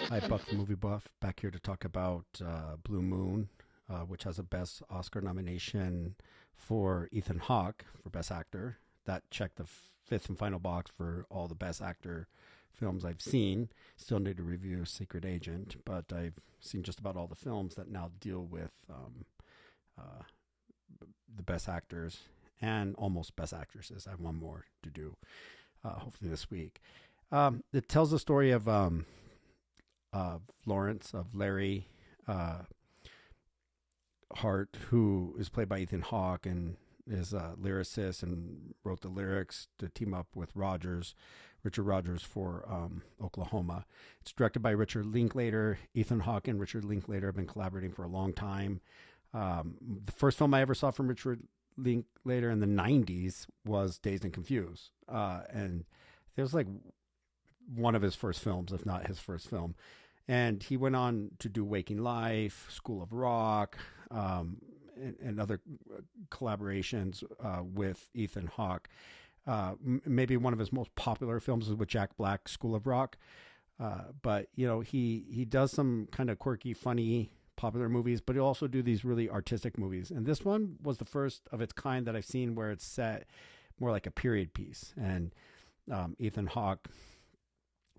Hi, Buck the Movie Buff, back here to talk about Blue Moon, which has a Best Oscar nomination for Ethan Hawke for Best Actor. That checked the fifth and final box for all the Best Actor films I've seen. Still need to review Secret Agent, but I've seen just about all the films that now deal with uh, the Best Actors and almost Best Actresses. I have one more to do, hopefully this week. It tells the story of Larry Hart, who is played by Ethan Hawke and is a lyricist and wrote the lyrics to team up with Richard Rogers for Oklahoma. It's directed by Richard Linklater. Ethan Hawke and Richard Linklater have been collaborating for a long time. The first film I ever saw from Richard Linklater in the 90s was Dazed and Confused. And it was like one of his first films, if not his first film. And he went on to do Waking Life, School of Rock, and other collaborations with Ethan Hawke. Maybe one of his most popular films is with Jack Black, School of Rock. But, you know, he does some kind of quirky, funny, popular movies, but he'll also do these really artistic movies. And this one was the first of its kind that I've seen where it's set more like a period piece. And Ethan Hawke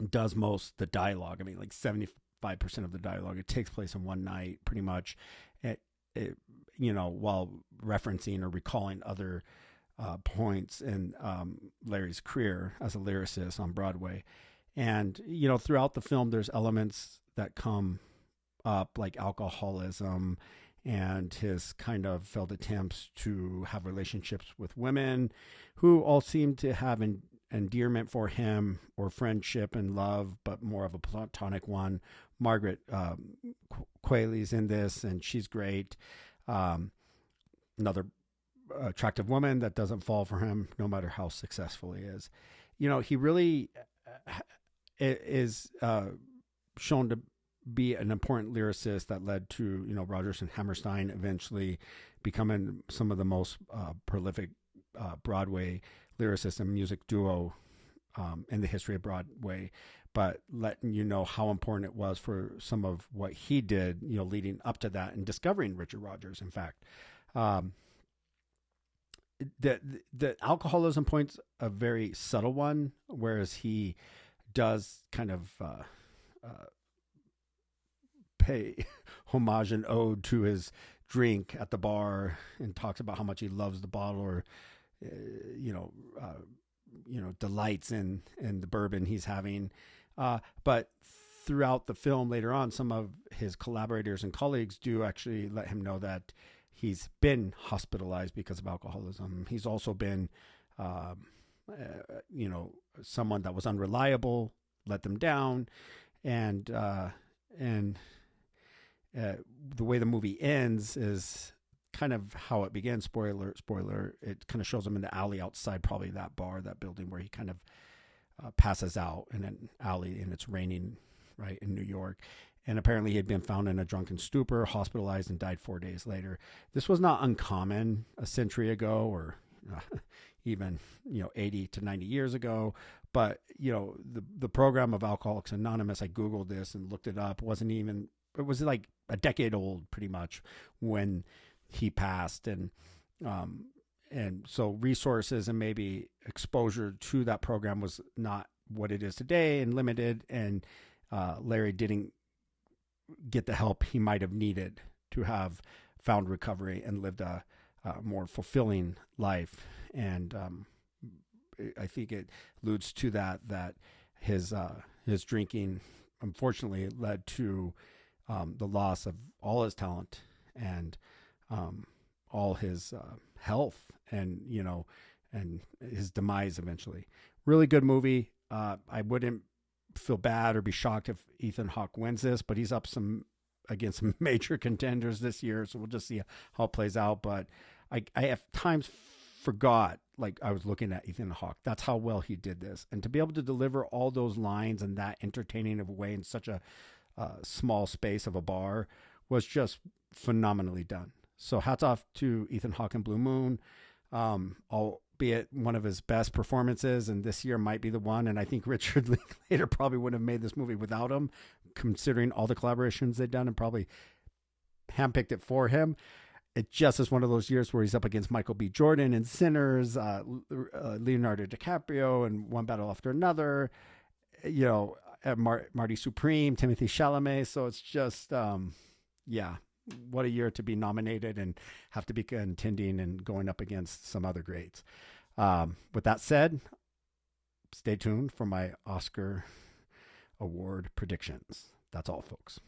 does most the dialogue. I mean, like 75% of the dialogue, it takes place in one night, pretty much. You know, while referencing or recalling other points in Larry's career as a lyricist on Broadway. And, you know, throughout the film, there's elements that come up like alcoholism and his kind of failed attempts to have relationships with women who all seem to have endearment for him or friendship and love, but more of a platonic one. Margaret Qualley's in this, and she's great. Another attractive woman that doesn't fall for him, no matter how successful he is. You know, he really is shown to be an important lyricist that led to, you know, Rodgers and Hammerstein eventually becoming some of the most prolific Broadway lyricists and music duo in the history of Broadway, but letting you know how important it was for some of what he did, you know, leading up to that and discovering Richard Rodgers, in fact. The alcoholism point's a very subtle one, whereas he does kind of pay homage and ode to his drink at the bar and talks about how much he loves the bottle or delights in the bourbon he's having. But throughout the film later on, some of his collaborators and colleagues do actually let him know that he's been hospitalized because of alcoholism. He's also been, someone that was unreliable, let them down. And the way the movie ends is kind of how it begins. Spoiler. It kind of shows him in the alley outside, probably that bar, that building where he kind of passes out in an alley, and it's raining right in New York. And apparently he had been found in a drunken stupor, hospitalized, and died 4 days later. This was not uncommon a century ago, or even 80 to 90 years ago. But the program of Alcoholics Anonymous, I Googled this and looked it up. It was like a decade old, pretty much, when he passed, and so resources and maybe exposure to that program was not what it is today and limited. And Larry didn't get the help he might have needed to have found recovery and lived a more fulfilling life. And I think it alludes to that his drinking unfortunately led to the loss of all his talent and all his health, and his demise eventually. Really good movie. I wouldn't feel bad or be shocked if Ethan Hawke wins this, but he's up against some major contenders this year, so we'll just see how it plays out. But I have times forgot, like, I was looking at Ethan Hawke. That's how well he did this, and to be able to deliver all those lines in that entertaining of a way in such a small space of a bar was just phenomenally done. So hats off to Ethan Hawke and Blue Moon. I'll be it one of his best performances, and this year might be the one. And I think Richard Linklater probably wouldn't have made this movie without him, considering all the collaborations they've done, and probably handpicked it for him. It just is one of those years where he's up against Michael B. Jordan in Sinners, Leonardo DiCaprio in One Battle After Another, Marty Supreme, Timothy Chalamet. So it's just, what a year to be nominated and have to be contending and going up against some other greats. With that said, stay tuned for my Oscar award predictions. That's all, folks.